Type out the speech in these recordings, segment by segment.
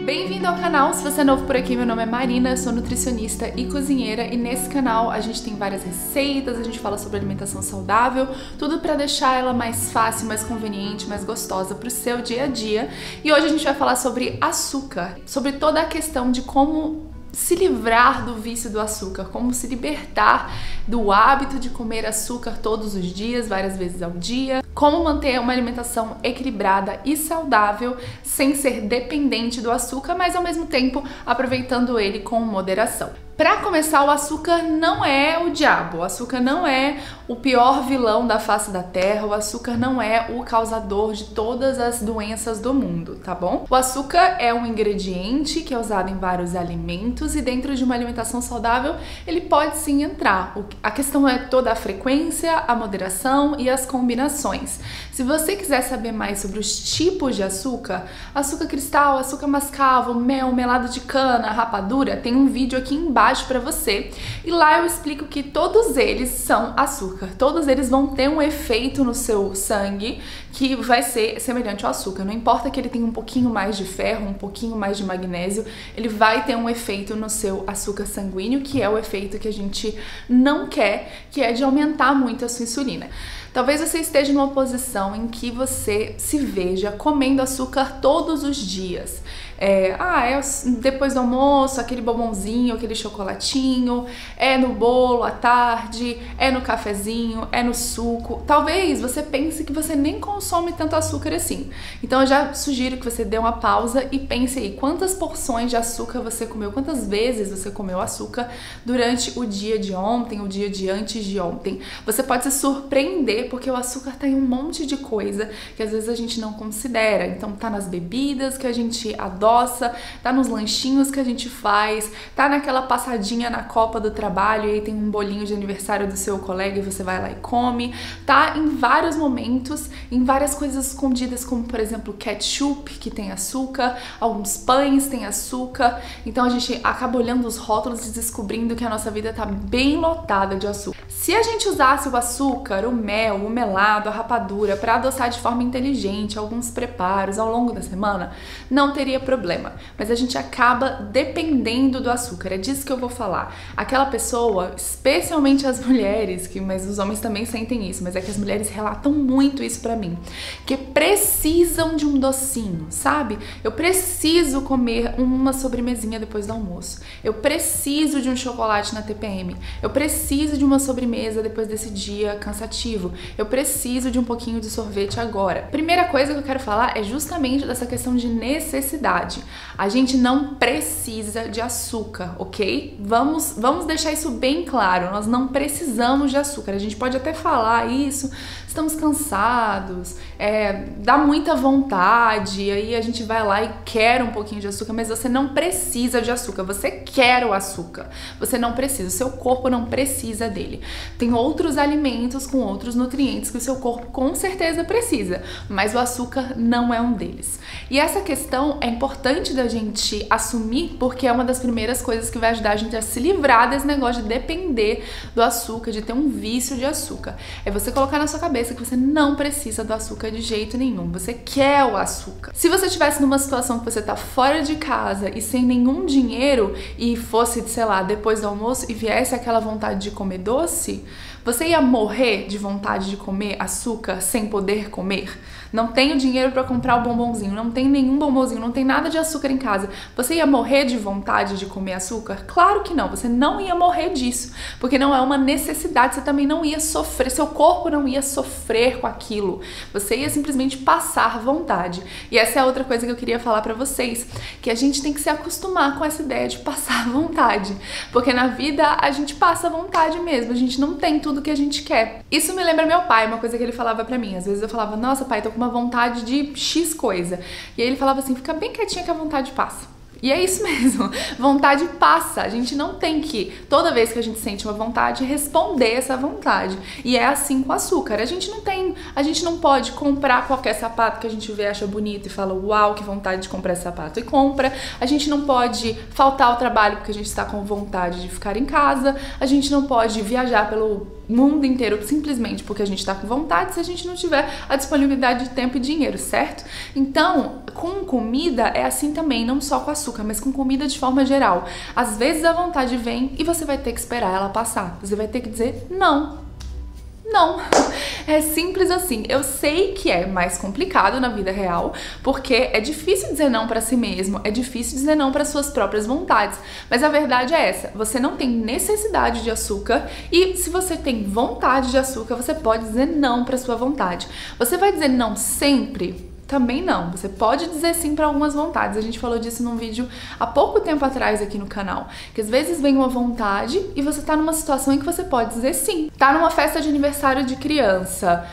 Bem-vindo ao canal. Se você é novo por aqui, meu nome é Marina, eu sou nutricionista e cozinheira, e nesse canal a gente tem várias receitas, a gente fala sobre alimentação saudável, tudo para deixar ela mais fácil, mais conveniente, mais gostosa para o seu dia a dia. E hoje a gente vai falar sobre açúcar, sobre toda a questão de como se livrar do vício do açúcar, como se libertar do hábito de comer açúcar todos os dias, várias vezes ao dia, como manter uma alimentação equilibrada e saudável sem ser dependente do açúcar, mas ao mesmo tempo aproveitando ele com moderação. Para começar, o açúcar não é o diabo, o açúcar não é o pior vilão da face da terra, o açúcar não é o causador de todas as doenças do mundo, tá bom? O açúcar é um ingrediente que é usado em vários alimentos e dentro de uma alimentação saudável ele pode sim entrar. A questão é toda a frequência, a moderação e as combinações. Se você quiser saber mais sobre os tipos de açúcar, açúcar cristal, açúcar mascavo, mel, melado de cana, rapadura, tem um vídeo aqui embaixo para você, e lá eu explico que todos eles são açúcar, todos eles vão ter um efeito no seu sangue que vai ser semelhante ao açúcar, não importa que ele tenha um pouquinho mais de ferro, um pouquinho mais de magnésio, ele vai ter um efeito no seu açúcar sanguíneo, que é o efeito que a gente não quer, que é de aumentar muito a sua insulina. Talvez você esteja numa posição em que você se veja comendo açúcar todos os dias. Depois do almoço, aquele bombonzinho, aquele chocolatinho, é no bolo à tarde, é no cafezinho, é no suco. Talvez você pense que você nem consome tanto açúcar assim. Então eu já sugiro que você dê uma pausa e pense aí quantas porções de açúcar você comeu, quantas vezes você comeu açúcar durante o dia de ontem, o dia de antes de ontem. Você pode se surpreender porque o açúcar tá em um monte de coisa que às vezes a gente não considera. Então tá nas bebidas que a gente adora, tá nos lanchinhos que a gente faz, tá naquela passadinha na copa do trabalho e aí tem um bolinho de aniversário do seu colega e você vai lá e come, tá em vários momentos, em várias coisas escondidas, como por exemplo ketchup, que tem açúcar, alguns pães têm açúcar. Então a gente acaba olhando os rótulos e descobrindo que a nossa vida tá bem lotada de açúcar. Se a gente usasse o açúcar, o mel, o melado, a rapadura para adoçar de forma inteligente alguns preparos ao longo da semana, não teria problema. Mas a gente acaba dependendo do açúcar, é disso que eu vou falar. Aquela pessoa, especialmente as mulheres, mas os homens também sentem isso, mas é que as mulheres relatam muito isso pra mim, que precisam de um docinho, sabe? Eu preciso comer uma sobremesinha depois do almoço, eu preciso de um chocolate na TPM, eu preciso de uma sobremesa depois desse dia cansativo, eu preciso de um pouquinho de sorvete agora. Primeira coisa que eu quero falar é justamente dessa questão de necessidade. A gente não precisa de açúcar, ok? Vamos deixar isso bem claro, nós não precisamos de açúcar. A gente pode até falar isso, estamos cansados, dá muita vontade, aí a gente vai lá e quer um pouquinho de açúcar, mas você não precisa de açúcar, você quer o açúcar, você não precisa, o seu corpo não precisa dele. Tem outros alimentos com outros nutrientes que o seu corpo com certeza precisa, mas o açúcar não é um deles. E essa questão é importante da gente assumir, porque é uma das primeiras coisas que vai ajudar a gente a se livrar desse negócio de depender do açúcar, de ter um vício de açúcar. É você colocar na sua cabeça que você não precisa do açúcar de jeito nenhum, você quer o açúcar. Se você estivesse numa situação que você tá fora de casa e sem nenhum dinheiro e fosse, sei lá, depois do almoço e viesse aquela vontade de comer doce, você ia morrer de vontade de comer açúcar sem poder comer? Não tenho dinheiro para comprar o bombonzinho, não tem nenhum bombonzinho, não tem nada de açúcar em casa. Você ia morrer de vontade de comer açúcar? Claro que não, você não ia morrer disso, porque não é uma necessidade, você também não ia sofrer, seu corpo não ia sofrer com aquilo, você ia simplesmente passar vontade. E essa é outra coisa que eu queria falar para vocês, que a gente tem que se acostumar com essa ideia de passar vontade, porque na vida a gente passa vontade mesmo, a gente não tem tudo que a gente quer. Isso me lembra meu pai, uma coisa que ele falava pra mim, às vezes eu falava, nossa pai, tô com uma vontade de X coisa, e aí ele falava assim, fica bem quietinha que a vontade passa. E é isso mesmo, vontade passa, a gente não tem que, toda vez que a gente sente uma vontade, responder essa vontade. E é assim com o açúcar, a gente não pode comprar qualquer sapato que a gente vê, acha bonito e fala, uau, que vontade de comprar esse sapato e compra. A gente não pode faltar ao trabalho porque a gente está com vontade de ficar em casa, a gente não pode viajar pelo mundo inteiro simplesmente porque a gente tá com vontade se a gente não tiver a disponibilidade de tempo e dinheiro, certo? Então, com comida é assim também, não só com açúcar, mas com comida de forma geral. Às vezes a vontade vem e você vai ter que esperar ela passar. Você vai ter que dizer não. Não, é simples assim. Eu sei que é mais complicado na vida real, porque é difícil dizer não pra si mesmo, é difícil dizer não para suas próprias vontades, mas a verdade é essa, você não tem necessidade de açúcar e se você tem vontade de açúcar, você pode dizer não pra sua vontade. Você vai dizer não sempre? Também não, você pode dizer sim para algumas vontades. A gente falou disso num vídeo há pouco tempo atrás aqui no canal, que às vezes vem uma vontade e você tá numa situação em que você pode dizer sim. Tá numa festa de aniversário de criança,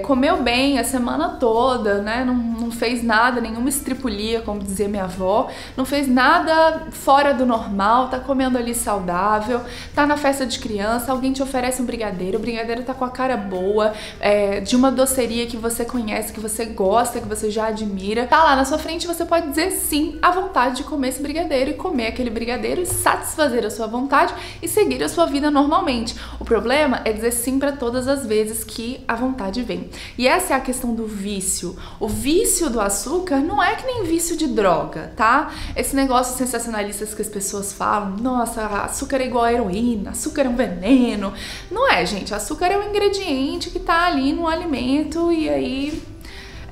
comeu bem a semana toda, né, não fez nada, nenhuma estripulia, como dizia minha avó, não fez nada fora do normal, tá comendo ali saudável, tá na festa de criança, alguém te oferece um brigadeiro, o brigadeiro tá com a cara boa, de uma doceria que você conhece, que você gosta, que você já admira, tá lá na sua frente, você pode dizer sim à vontade de comer esse brigadeiro e comer aquele brigadeiro e satisfazer a sua vontade e seguir a sua vida normalmente. O problema é dizer sim para todas as vezes que a vontade vem. E essa é a questão do vício. O vício do açúcar não é que nem vício de droga, tá? Esse negócio sensacionalistas que as pessoas falam, nossa, açúcar é igual a heroína, açúcar é um veneno. Não é, gente. Açúcar é um ingrediente que tá ali no alimento e aí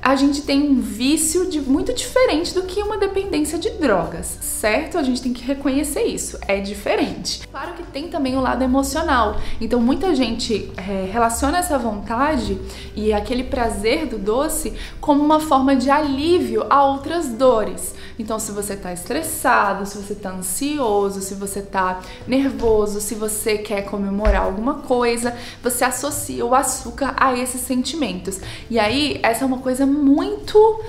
a gente tem um vício muito diferente do que uma dependência de drogas, certo? A gente tem que reconhecer isso, é diferente. Claro que tem também o lado emocional, então muita gente relaciona essa vontade e aquele prazer do doce como uma forma de alívio a outras dores. Então se você tá estressado, se você tá ansioso, se você tá nervoso, se você quer comemorar alguma coisa, você associa o açúcar a esses sentimentos. E aí, essa é uma coisa muito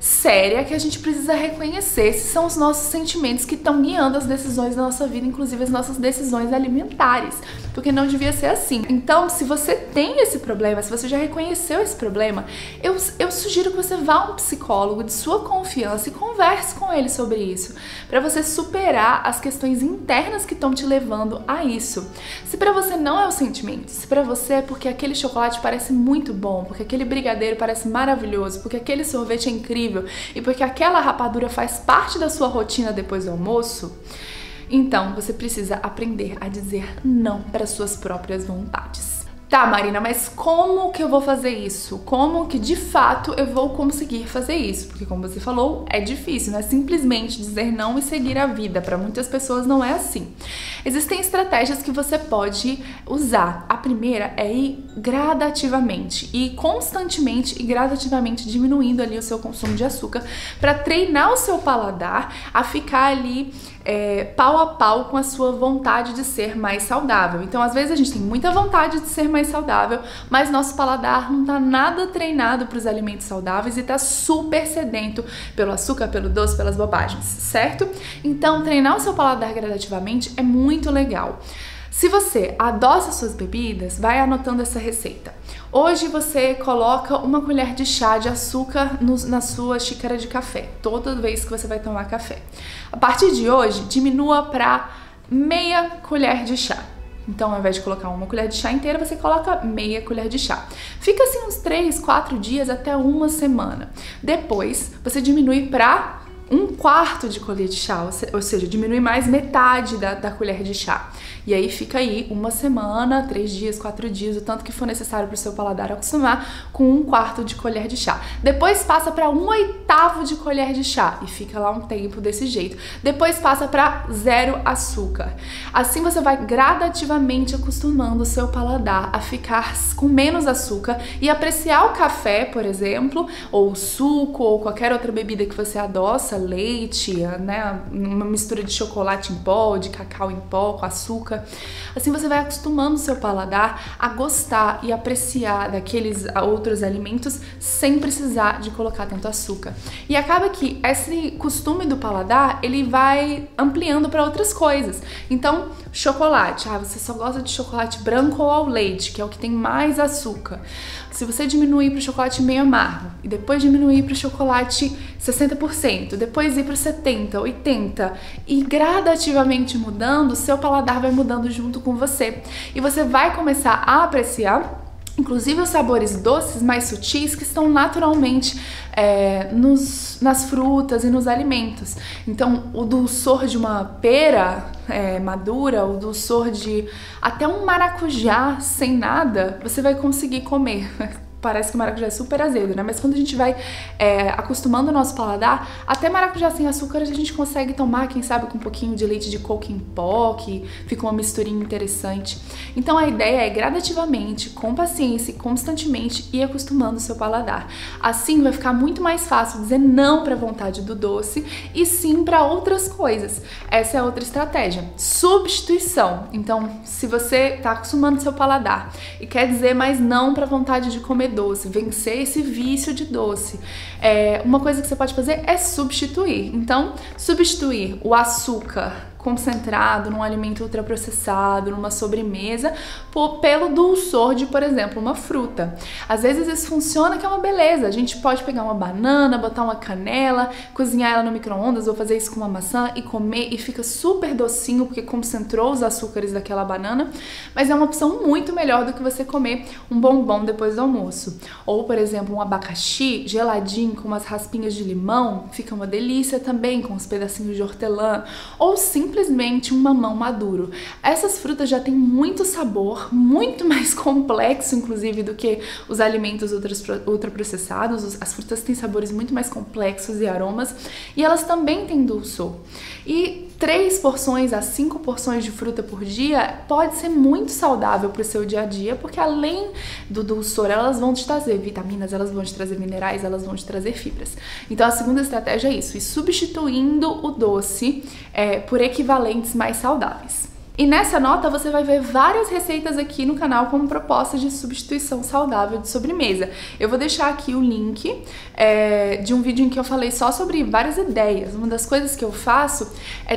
séria que a gente precisa reconhecer. Esses são os nossos sentimentos que estão guiando as decisões da nossa vida, inclusive as nossas decisões alimentares, porque não devia ser assim. Então, se você tem esse problema, se você já reconheceu esse problema, eu sugiro que você vá a um psicólogo de sua confiança e converse com ele sobre isso, para você superar as questões internas que estão te levando a isso. Se para você não é o sentimento, se para você é porque aquele chocolate parece muito bom, porque aquele brigadeiro parece maravilhoso, porque aquele sorvete é incrível, e porque aquela rapadura faz parte da sua rotina depois do almoço, então você precisa aprender a dizer não para suas próprias vontades. Tá, Marina, mas como que eu vou fazer isso? Como que de fato eu vou conseguir fazer isso? Porque como você falou, é difícil, não é simplesmente dizer não e seguir a vida. Para muitas pessoas não é assim. Existem estratégias que você pode usar. A primeira é ir gradativamente e constantemente e gradativamente diminuindo ali o seu consumo de açúcar para treinar o seu paladar a ficar ali pau a pau com a sua vontade de ser mais saudável. Então, às vezes a gente tem muita vontade de ser mais saudável, mas nosso paladar não tá nada treinado para os alimentos saudáveis e tá super sedento pelo açúcar, pelo doce, pelas bobagens, certo? Então, treinar o seu paladar gradativamente é muito legal. Se você adoça suas bebidas, vai anotando essa receita. Hoje você coloca uma colher de chá de açúcar na sua xícara de café, toda vez que você vai tomar café. A partir de hoje, diminua para meia colher de chá. Então, ao invés de colocar uma colher de chá inteira, você coloca meia colher de chá. Fica assim uns 3, 4 dias até uma semana. Depois, você diminui para 1/4 de colher de chá, ou seja, diminui mais metade da colher de chá. E aí fica aí uma semana, 3 dias, 4 dias, o tanto que for necessário para o seu paladar acostumar com 1/4 de colher de chá. Depois passa para 1/8 de colher de chá e fica lá um tempo desse jeito. Depois passa para 0 açúcar. Assim você vai gradativamente acostumando o seu paladar a ficar com menos açúcar e apreciar o café, por exemplo, ou o suco, ou qualquer outra bebida que você adoça, leite, né, uma mistura de chocolate em pó, de cacau em pó com açúcar. Assim você vai acostumando o seu paladar a gostar e apreciar daqueles outros alimentos sem precisar de colocar tanto açúcar. E acaba que esse costume do paladar, ele vai ampliando para outras coisas. Então, chocolate, você só gosta de chocolate branco ou ao leite, que é o que tem mais açúcar. Se você diminuir para o chocolate meio amargo e depois diminuir para o chocolate 60%, depois ir para 70, 80 e gradativamente mudando, seu paladar vai mudando junto com você. E você vai começar a apreciar inclusive os sabores doces mais sutis que estão naturalmente nas frutas e nos alimentos. Então, o dulçor de uma pera madura, o dulçor de até um maracujá sem nada, você vai conseguir comer. Parece que o maracujá é super azedo, né? Mas quando a gente vai acostumando o nosso paladar, até maracujá sem açúcar a gente consegue tomar, quem sabe, com um pouquinho de leite de coco em pó, que fica uma misturinha interessante. Então a ideia é gradativamente, com paciência e constantemente ir acostumando o seu paladar. Assim vai ficar muito mais fácil dizer não para a vontade do doce e sim para outras coisas. Essa é outra estratégia. Substituição. Então, se você está acostumando o seu paladar e quer dizer mais não para a vontade de comer doce, vencer esse vício de doce, uma coisa que você pode fazer é substituir. Então, substituir o açúcar concentrado num alimento ultraprocessado, numa sobremesa, pelo dulçor de, por exemplo, uma fruta. Às vezes isso funciona, que é uma beleza. A gente pode pegar uma banana, botar uma canela, cozinhar ela no micro-ondas ou fazer isso com uma maçã e comer e fica super docinho porque concentrou os açúcares daquela banana, mas é uma opção muito melhor do que você comer um bombom depois do almoço. Ou, por exemplo, um abacaxi geladinho com umas raspinhas de limão, fica uma delícia também com uns pedacinhos de hortelã, ou simplesmente um mamão maduro. Essas frutas já têm muito sabor, muito mais complexo, inclusive, do que os alimentos ultraprocessados. As frutas têm sabores muito mais complexos e aromas, e elas também têm dulçor. E 3 porções a 5 porções de fruta por dia pode ser muito saudável para o seu dia a dia, porque além do dulçor, elas vão te trazer vitaminas, elas vão te trazer minerais, elas vão te trazer fibras. Então a segunda estratégia é isso, ir substituindo o doce por equivalentes mais saudáveis. E nessa nota você vai ver várias receitas aqui no canal como proposta de substituição saudável de sobremesa. Eu vou deixar aqui o link de um vídeo em que eu falei só sobre várias ideias. Uma das coisas que eu faço é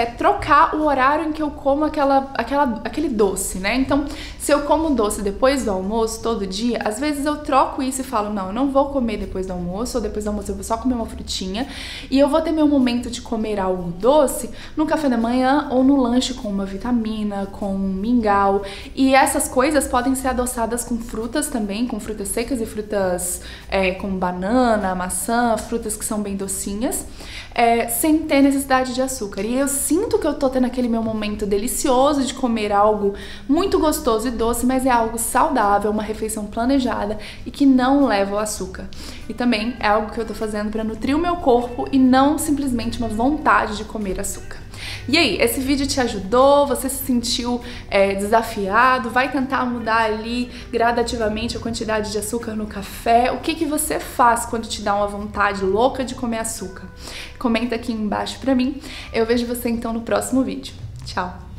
trocar o horário em que eu como aquele doce, né? Então, se eu como doce depois do almoço, todo dia, às vezes eu troco isso e falo, não, eu não vou comer depois do almoço, ou depois do almoço eu vou só comer uma frutinha, e eu vou ter meu momento de comer algo doce no café da manhã ou no lanche com uma vitamina, com mingau, e essas coisas podem ser adoçadas com frutas também, com frutas secas e frutas como banana, maçã, frutas que são bem docinhas, sem ter necessidade de açúcar. E eu sinto que eu tô tendo aquele meu momento delicioso de comer algo muito gostoso e doce, mas é algo saudável, uma refeição planejada e que não leva ao açúcar. E também é algo que eu tô fazendo para nutrir o meu corpo e não simplesmente uma vontade de comer açúcar. E aí, esse vídeo te ajudou? Você se sentiu desafiado? Vai tentar mudar ali gradativamente a quantidade de açúcar no café? O que você faz quando te dá uma vontade louca de comer açúcar? Comenta aqui embaixo pra mim. Eu vejo você então no próximo vídeo. Tchau!